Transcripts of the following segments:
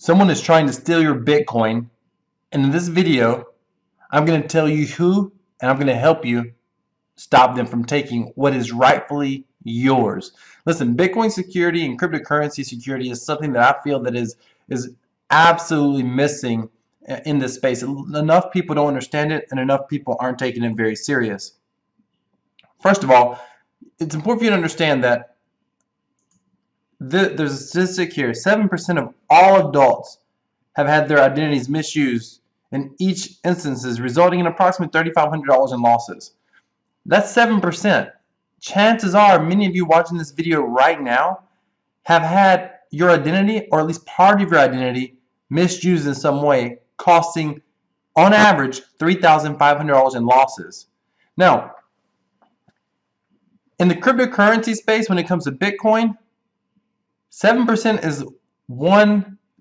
Someone is trying to steal your Bitcoin, and in this video, I'm going to tell you who, and I'm going to help you stop them from taking what is rightfully yours. Listen, Bitcoin security and cryptocurrency security is something that I feel that is absolutely missing in this space. Enough people don't understand it, and enough people aren't taking it very serious. First of all, it's important for you to understand that there's a statistic here: 7% of all adults have had their identities misused in each instances, resulting in approximately $3,500 in losses. That's 7%. Chances are many of you watching this video right now have had your identity, or at least part of your identity, misused in some way, costing on average $3,500 in losses. Now, in the cryptocurrency space, when it comes to Bitcoin, 7% is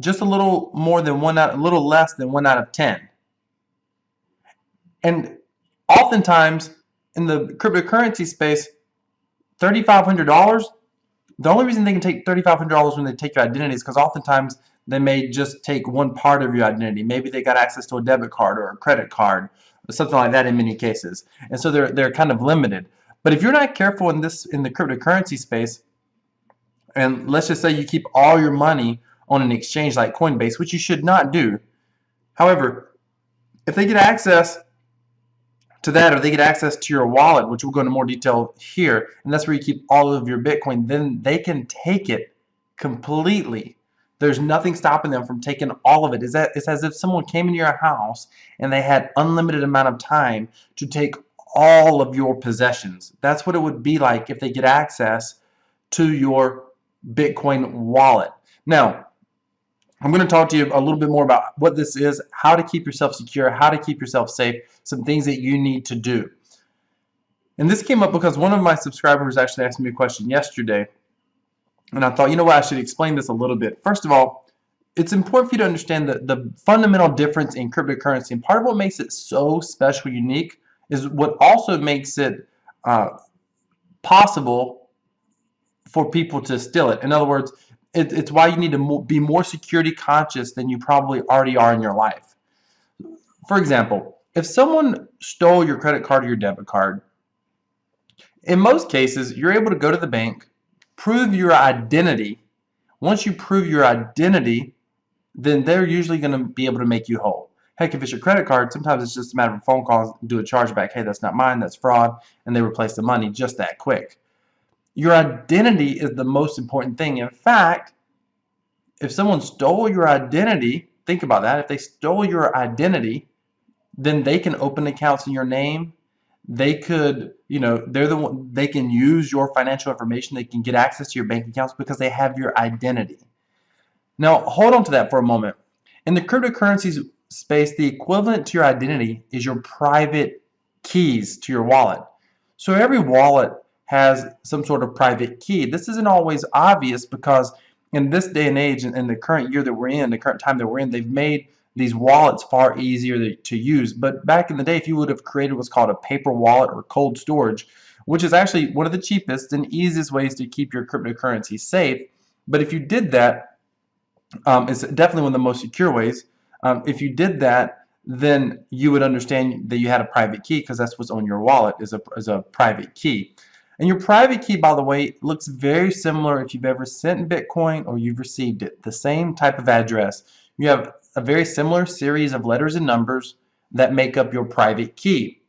just a little more than a little less than 1 out of 10. And oftentimes in the cryptocurrency space, $3,500, the only reason they can take $3,500 when they take your identity is because oftentimes they may just take one part of your identity. Maybe they got access to a debit card or a credit card or something like that in many cases. And so they're kind of limited. But if you're not careful in the cryptocurrency space, and let's just say you keep all your money on an exchange like Coinbase, which you should not do. However, if they get access to that, or they get access to your wallet, which we'll go into more detail here, and that's where you keep all of your Bitcoin, then they can take it completely. There's nothing stopping them from taking all of it. It's as if someone came into your house and they had unlimited amount of time to take all of your possessions. That's what it would be like if they get access to your Bitcoin wallet. Now, I'm going to talk to you a little bit more about what this is, how to keep yourself secure, how to keep yourself safe, some things that you need to do. And this came up because one of my subscribers actually asked me a question yesterday, and I thought, you know what, I should explain this a little bit. First of all, it's important for you to understand the fundamental difference in cryptocurrency, and part of what makes it so special, unique, is what also makes it possible for people to steal it. In other words, it's why you need to be more security conscious than you probably already are in your life. For example, if someone stole your credit card or your debit card, in most cases, you're able to go to the bank, prove your identity. Once you prove your identity, then they're usually going to be able to make you whole. Heck, if it's your credit card, sometimes it's just a matter of a phone call, do a chargeback. Hey, that's not mine, that's fraud, and they replace the money just that quick. Your identity is the most important thing. In fact, if someone stole your identity, think about that. If they stole your identity, then they can open accounts in your name. They could, they can use your financial information. They can get access to your bank accounts because they have your identity. Now, hold on to that for a moment. In the cryptocurrency space, the equivalent to your identity is your private keys to your wallet. So every wallet has some sort of private key. This isn't always obvious because in this day and age, in the current year that we're in, the current time that we're in, they've made these wallets far easier to use. But back in the day, if you would have created what's called a paper wallet or cold storage, which is actually one of the cheapest and easiest ways to keep your cryptocurrency safe, but if you did that, it's definitely one of the most secure ways. If you did that, then you would understand that you had a private key, because that's what's on your wallet is a private key. And your private key, by the way, looks very similar if you've ever sent Bitcoin or you've received it. The same type of address. You have a very similar series of letters and numbers that make up your private key.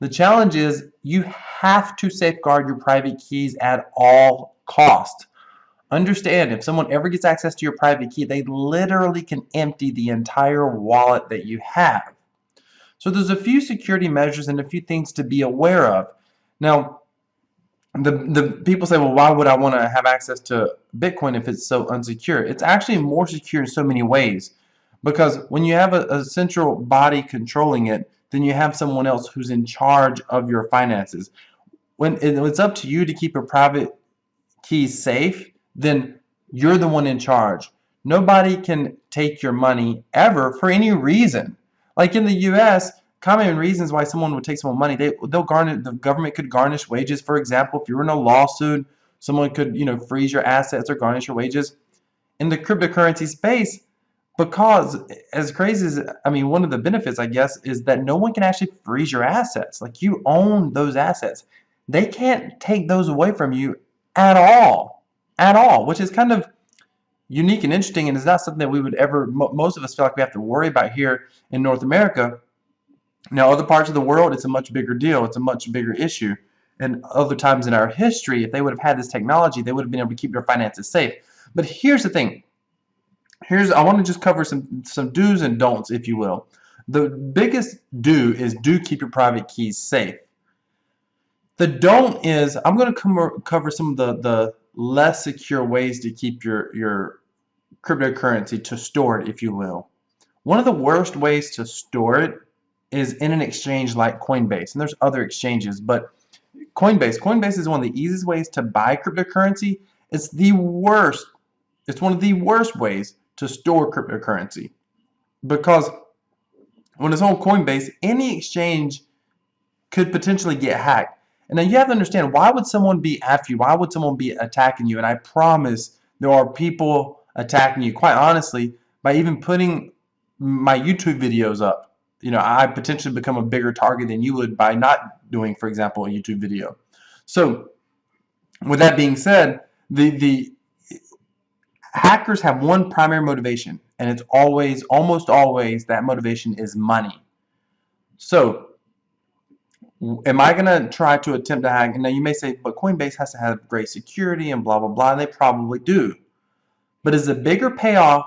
The challenge is you have to safeguard your private keys at all costs. Understand, if someone ever gets access to your private key, they literally can empty the entire wallet that you have. So there's a few security measures and a few things to be aware of. Now, the people say, well, why would I want to have access to Bitcoin if it's so unsecure? It's actually more secure in so many ways, because when you have a central body controlling it, then you have someone else who's in charge of your finances. When it's up to you to keep your private keys safe, then you're the one in charge. Nobody can take your money ever for any reason. Like in the US, common reasons why someone would take someone's money, the government could garnish wages. For example, if you were in a lawsuit, someone could freeze your assets or garnish your wages. In the cryptocurrency space, Because as crazy as, I mean, one of the benefits, I guess, is that no one can actually freeze your assets. Like, you own those assets. They can't take those away from you at all. At all, which is kind of unique and interesting, and is not something that we would ever, most of us feel like we have to worry about here in North America. Now, other parts of the world, it's a much bigger deal. It's a much bigger issue. And other times in our history, if they would have had this technology, they would have been able to keep their finances safe. But here's the thing. I want to just cover some do's and don'ts, if you will. The biggest do is keep your private keys safe. The don't is, I'm going to cover some of the less secure ways to keep your cryptocurrency, to store it, if you will. One of the worst ways to store it is in an exchange like Coinbase, and there's other exchanges, but Coinbase is one of the easiest ways to buy cryptocurrency. It's the worst. It's one of the worst ways to store cryptocurrency, because when it's on Coinbase, any exchange could potentially get hacked. And now you have to understand, why would someone be after you? Why would someone be attacking you? And I promise there are people attacking you, quite honestly, by even putting my YouTube videos up. You know, I potentially become a bigger target than you would by not doing, for example, a YouTube video. So with that being said, the hackers have one primary motivation, and it's always, almost always, that motivation is money. So am I going to try to attempt to hack? And now you may say, but Coinbase has to have great security and blah, blah, blah. And they probably do. But is a bigger payoff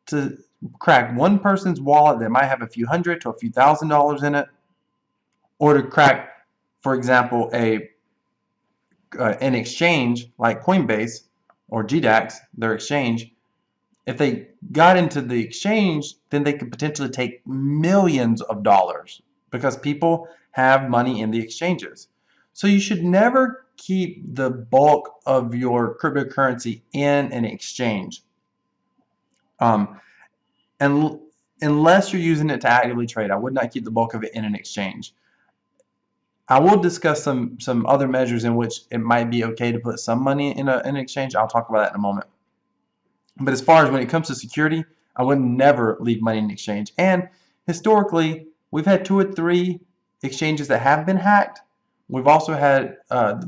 to crack one person's wallet that might have a few hundred to a few $1,000s in it, or to crack, for example, an exchange like Coinbase or GDAX, their exchange? If they got into the exchange, then they could potentially take millions of dollars, because people have money in the exchanges. So you should never keep the bulk of your cryptocurrency in an exchange, and unless you're using it to actively trade. I would not keep the bulk of it in an exchange. I will discuss some other measures in which it might be okay to put some money in an exchange. I'll talk about that in a moment. But as far as when it comes to security, I would never leave money in exchange. And historically, we've had 2 or 3 exchanges that have been hacked. We've also had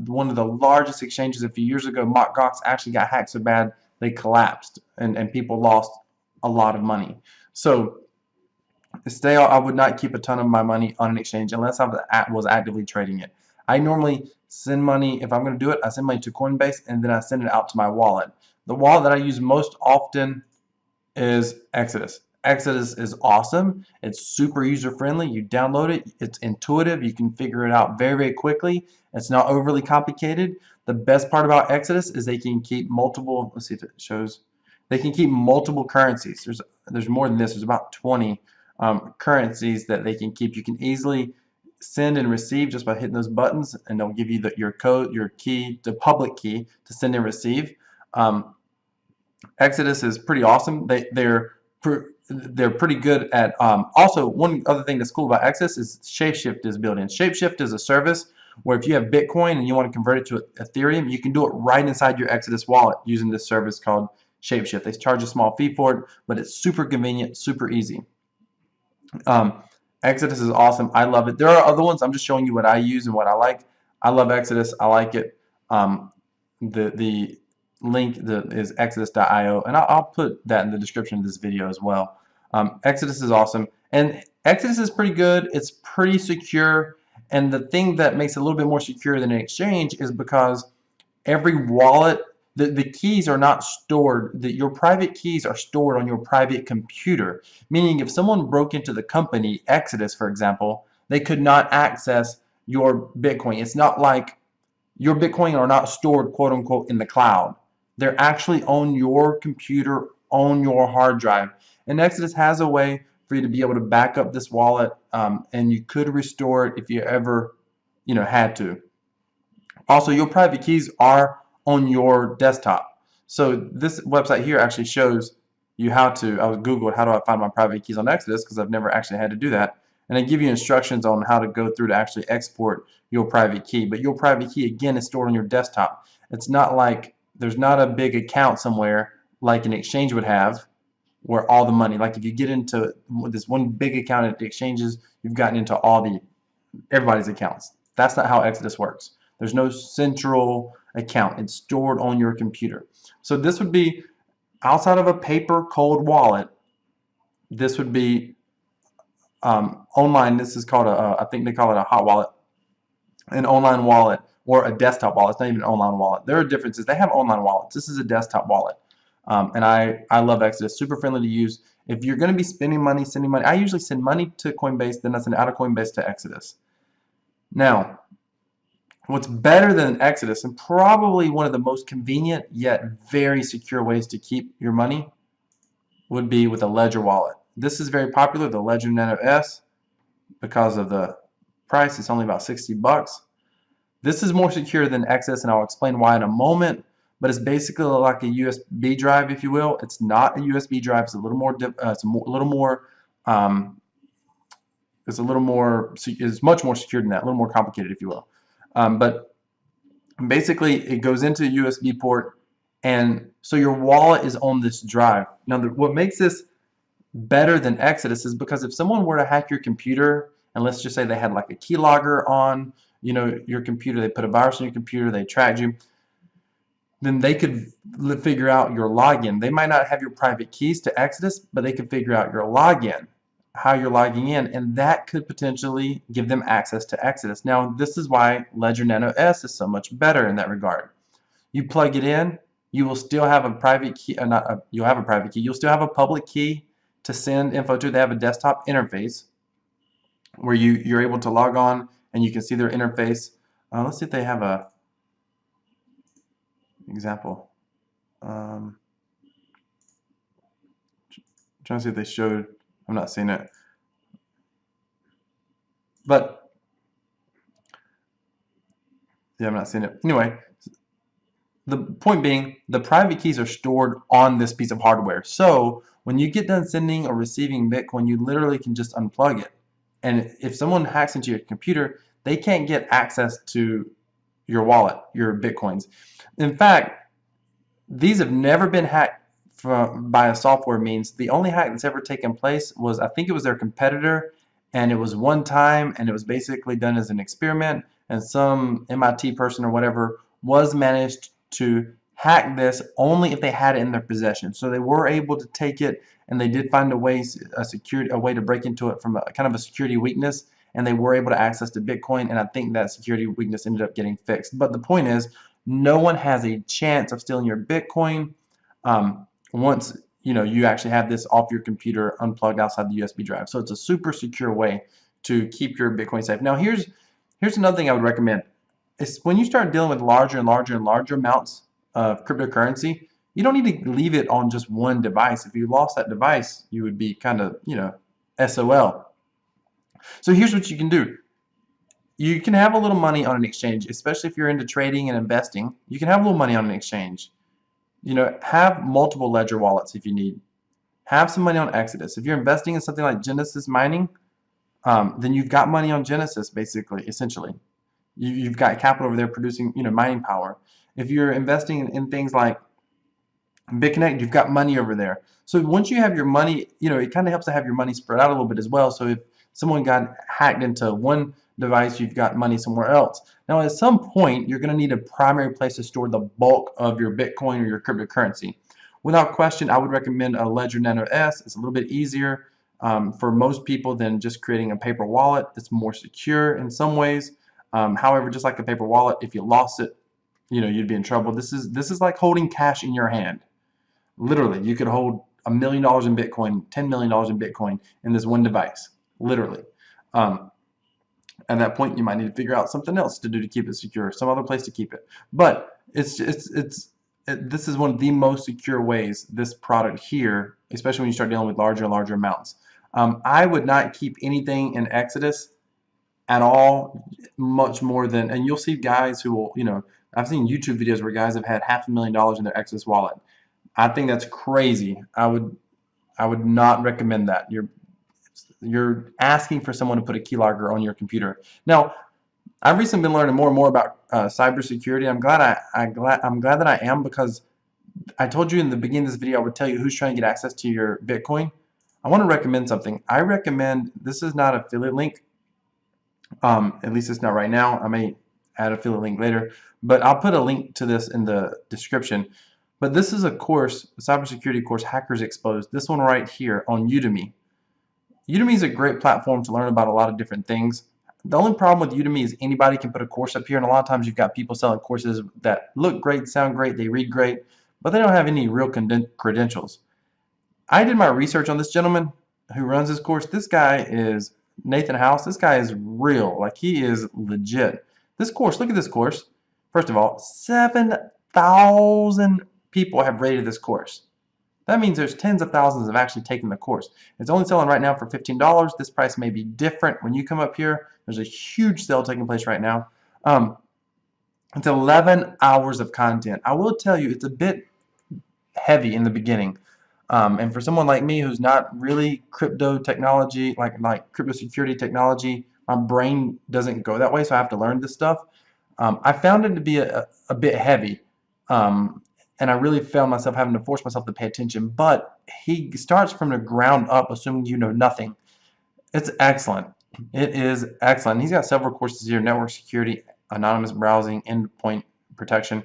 one of the largest exchanges a few years ago, Mt. Gox, actually got hacked so bad they collapsed, and people lost a lot of money. So I would not keep a ton of my money on an exchange unless I was actively trading it. I normally send money, if I'm going to do it, I send money to Coinbase, and then I send it out to my wallet. The wallet that I use most often is Exodus. Exodus is awesome. It's super user-friendly. You download it. It's intuitive. You can figure it out very, very quickly. It's not overly complicated. The best part about Exodus is they can keep multiple, let's see if it shows, they can keep multiple currencies. There's more than this. There's about 20 currencies that they can keep. You can easily send and receive just by hitting those buttons, and they'll give you your code, your key, the public key to send and receive. Exodus is pretty awesome. They're pretty good at, also one other thing that's cool about Exodus is Shapeshift is built in. Shapeshift is a service where if you have Bitcoin and you want to convert it to Ethereum, you can do it right inside your Exodus wallet using this service called Shapeshift. They charge a small fee for it, but it's super convenient, super easy. Exodus is awesome. I love it. There are other ones. I'm just showing you what I use and what I like. I love Exodus. I like it. The link is exodus.io, and I'll put that in the description of this video as well. Exodus is awesome, and Exodus is pretty good. It's pretty secure, and the thing that makes it a little bit more secure than an exchange is because every wallet, the keys are not stored. Your private keys are stored on your private computer, meaning if someone broke into the company, Exodus for example, they could not access your Bitcoin. It's not like your Bitcoin are not stored, quote unquote, in the cloud. They're actually on your computer, on your hard drive. And Exodus has a way for you to be able to back up this wallet, and you could restore it if you ever, had to. Also, your private keys are on your desktop. So this website here actually shows you how to, I was Googled how do I find my private keys on Exodus, because I've never actually had to do that. And they give you instructions on how to go through to actually export your private key. But your private key, again, is stored on your desktop. It's not like there's not a big account somewhere like an exchange would have, where all the money, like if you get into this one big account at the exchanges, you've gotten into everybody's accounts. That's not how Exodus works. There's no central account. It's stored on your computer. So this would be outside of a paper cold wallet. This would be online. This is called I think they call it a hot wallet, an online wallet, or a desktop wallet. It's not even an online wallet. There are differences. They have online wallets. This is a desktop wallet. And I love Exodus. Super friendly to use. If you're going to be spending money, sending money, I usually send money to Coinbase, then I send out of Coinbase to Exodus. Now, what's better than Exodus, and probably one of the most convenient yet very secure ways to keep your money, would be with a Ledger wallet. This is very popular, the Ledger Nano S, because of the price. It's only about 60 bucks. This is more secure than Exodus, and I'll explain why in a moment. But it's basically like a USB drive, if you will. It's not a USB drive. It's a little more. It's much more secure than that. A little more complicated, if you will. But basically, it goes into a USB port, and so your wallet is on this drive. Now, what makes this better than Exodus is because if someone were to hack your computer, and let's just say they had like a keylogger on, your computer, they put a virus on your computer, they tracked you, then they could figure out your login. They might not have your private keys to Exodus, but they could figure out your login, how you're logging in, and that could potentially give them access to Exodus. Now, this is why Ledger Nano S is so much better in that regard. You plug it in, you will still have a private key, you'll have a private key. You'll still have a public key to send info to. They have a desktop interface where you're able to log on and you can see their interface. Let's see if they have a example. Trying to see if they showed. I'm not seeing it, but yeah, I'm not seeing it. Anyway, the point being, the private keys are stored on this piece of hardware. So when you get done sending or receiving Bitcoin, you literally can just unplug it. And if someone hacks into your computer, they can't get access to your wallet, your Bitcoins. In fact, these have never been hacked by a software means. The only hack that's ever taken place was, I think it was their competitor, and it was one time, and it was basically done as an experiment, and some MIT person or whatever was managed to hack this only if they had it in their possession. So they were able to take it, and they did find a way to break into it from a kind of a security weakness, and they were able to access the Bitcoin, and I think that security weakness ended up getting fixed. But the point is, no one has a chance of stealing your Bitcoin once you actually have this off your computer, unplugged outside the USB drive. So it's a super secure way to keep your Bitcoin safe. Now here's another thing I would recommend. Is when you start dealing with larger and larger and larger amounts of cryptocurrency, you don't need to leave it on just one device. If you lost that device, you would be kind of, SOL. So here's what you can do. You can have a little money on an exchange, especially if you're into trading and investing. You can have a little money on an exchange. Have multiple Ledger wallets if you need. Have some money on Exodus. If you're investing in something like Genesis mining, then you've got money on Genesis, basically, essentially. You've got capital over there producing, mining power. If you're investing in things like Bitconnect, you've got money over there. So once you have your money, it kind of helps to have your money spread out a little bit as well. So if someone got hacked into one device, you've got money somewhere else. Now, at some point, you're going to need a primary place to store the bulk of your Bitcoin or your cryptocurrency. Without question, I would recommend a Ledger Nano S. It's a little bit easier for most people than just creating a paper wallet. It's more secure in some ways. However, just like a paper wallet, if you lost it, you'd be in trouble. This is like holding cash in your hand. Literally, you could hold $1 million in Bitcoin, $10 million in Bitcoin in this one device. Literally. At that point, you might need to figure out something else to do to keep it secure, some other place to keep it. But this is one of the most secure ways, this product here, especially when you start dealing with larger and larger amounts. I would not keep anything in Exodus at all, much more than, and you'll see guys who will, I've seen YouTube videos where guys have had $500,000 in their Exodus wallet. I think that's crazy. I would not recommend that. You're asking for someone to put a keylogger on your computer. Now, I've recently been learning more and more about cybersecurity. I'm glad that I am, because I told you in the beginning of this video I would tell you who's trying to get access to your Bitcoin. I want to recommend something. I recommend, this is not an affiliate link, at least it's not right now. I may add an affiliate link later, but I'll put a link to this in the description. But this is a course, a cybersecurity course, Hackers Exposed. This one right here on Udemy. Udemy is a great platform to learn about a lot of different things. The only problem with Udemy is anybody can put a course up here, and a lot of times you've got people selling courses that look great, sound great, they read great, but they don't have any real credentials. I did my research on this gentleman who runs this course. This guy is Nathan House. This guy is real. Like, he is legit. This course, look at this course. First of all, 7,000 people have rated this course. That means there's tens of thousands have actually taken the course. It's only selling right now for $15. This price may be different when you come up here. There's a huge sale taking place right now. It's 11 hours of content. I will tell you, it's a bit heavy in the beginning. And for someone like me who's not really crypto technology, like crypto security technology, my brain doesn't go that way, so I have to learn this stuff. I found it to be a bit heavy, and I really found myself having to force myself to pay attention. But he starts from the ground up, assuming you know nothing. It's excellent. It is excellent. He's got several courses here: network security, anonymous browsing, endpoint protection.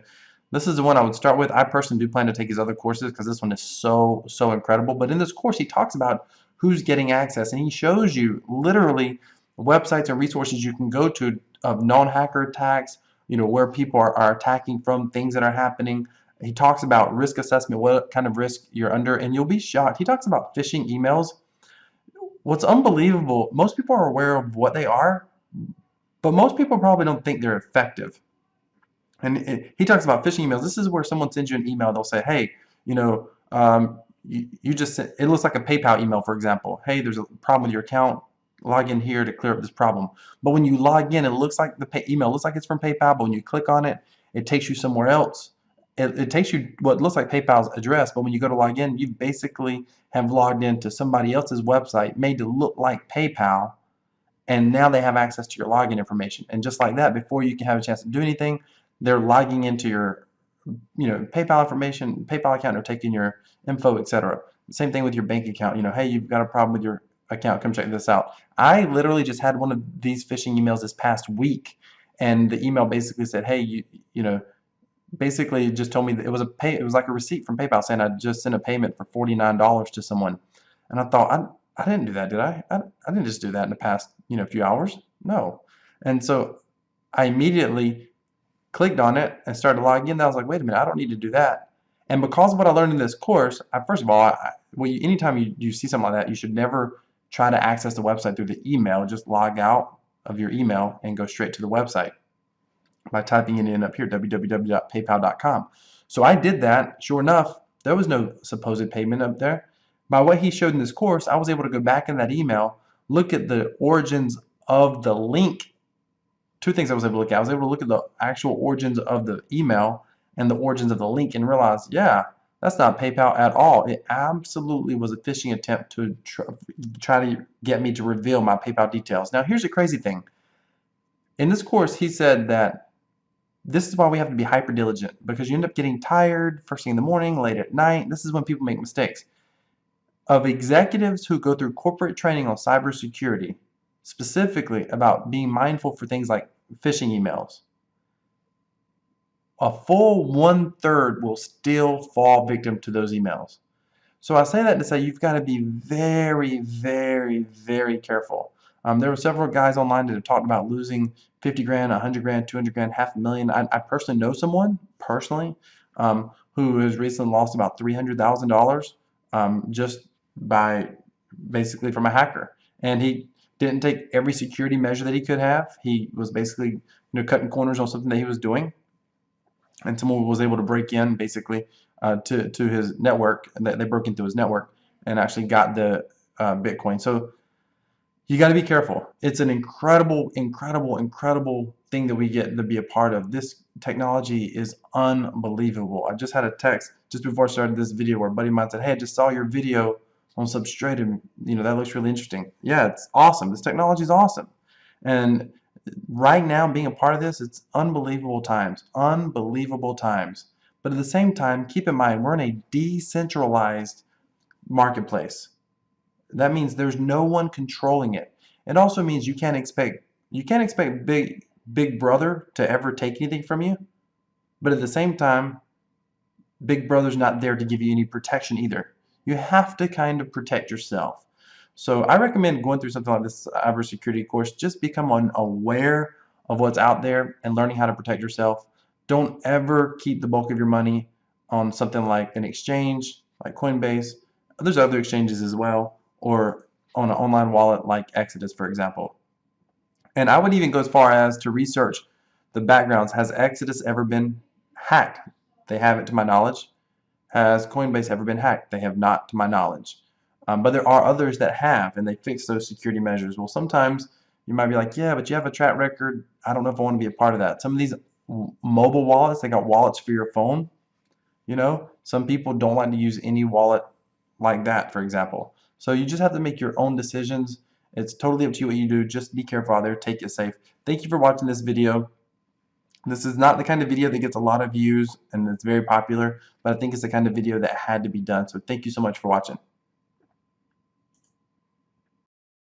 This is the one I would start with. I personally do plan to take his other courses because this one is so incredible. But in this course, he talks about who's getting access, and he shows you literally websites and resources you can go to of non-hacker attacks, where people are attacking from, things that are happening. He talks about risk assessment, what kind of risk you're under, and you'll be shocked. He talks about phishing emails. What's unbelievable, most people are aware of what they are, but most people probably don't think they're effective. And he talks about phishing emails. This is where someone sends you an email. They'll say, hey, you just sent, it looks like a PayPal email, for example. Hey, there's a problem with your account. Log in here to clear up this problem. But when you log in, it looks like the email looks like it's from PayPal, but when you click on it, it takes you somewhere else. It takes you what looks like PayPal's address, but when you go to log in, you basically have logged into somebody else's website made to look like PayPal, and now they have access to your login information. And just like that, before you can have a chance to do anything, they're logging into your PayPal information, PayPal account, or taking your info, etc. Same thing with your bank account. Hey, you've got a problem with your account, come check this out. I literally just had one of these phishing emails this past week, and the email basically said, hey, basically just told me that it was like a receipt from PayPal saying I just sent a payment for $49 to someone. And I thought, I didn't do that, did I? I didn't just do that in the past few hours. No. And so I immediately clicked on it and started logging in. I was like, wait a minute, I don't need to do that. And because of what I learned in this course, first of all, anytime you see something like that, you should never try to access the website through the email. Just log out of your email and go straight to the website by typing it in up here, www.paypal.com. So I did that. Sure enough, there was no supposed payment up there. By what he showed in this course, I was able to go back in that email, look at the origins of the link. Two things I was able to look at. I was able to look at the actual origins of the email and the origins of the link and realize, yeah, that's not PayPal at all. It absolutely was a phishing attempt to try to get me to reveal my PayPal details. Now, here's the crazy thing. In this course, he said that this is why we have to be hyper diligent, because you end up getting tired first thing in the morning, late at night. This is when people make mistakes. Of executives who go through corporate training on cybersecurity, specifically about being mindful for things like phishing emails, a full 1/3 will still fall victim to those emails. So I say that to say you've got to be very, very, very careful. There were several guys online that have talked about losing 50 grand, 100 grand, 200 grand, $500,000. I personally know someone, who has recently lost about $300,000 just by basically from a hacker. And he didn't take every security measure that he could have. He was basically cutting corners on something that he was doing. And someone was able to break in basically to his network, and they broke into his network and actually got the Bitcoin. So you got to be careful. It's an incredible, incredible, incredible thing that we get to be a part of. This technology is unbelievable. I just had a text just before I started this video where a buddy of mine said, hey, I just saw your video on Substratum. That looks really interesting. Yeah, it's awesome. This technology is awesome. And right now, being a part of this, it's unbelievable times. Unbelievable times. But at the same time, keep in mind, we're in a decentralized marketplace. That means there's no one controlling it. It also means you can't expect Big Brother to ever take anything from you, but at the same time, Big Brother's not there to give you any protection either. You have to kind of protect yourself. So I recommend going through something like this cybersecurity course. Just become aware of what's out there and learning how to protect yourself. Don't ever keep the bulk of your money on something like an exchange, like Coinbase. There's other exchanges as well, or on an online wallet like Exodus, for example. And I would even go as far as to research the backgrounds. Has Exodus ever been hacked? They haven't, to my knowledge. Has Coinbase ever been hacked? They have not, to my knowledge. But there are others that have, and they fix those security measures. Well, sometimes you might be like, yeah, but you have a track record. I don't know if I want to be a part of that. Some of these mobile wallets, they got wallets for your phone. Some people don't like to use any wallet like that, for example. So you just have to make your own decisions. It's totally up to you what you do. Just be careful out there. Take it safe. Thank you for watching this video. This is not the kind of video that gets a lot of views and it's very popular, but I think it's the kind of video that had to be done. So thank you so much for watching.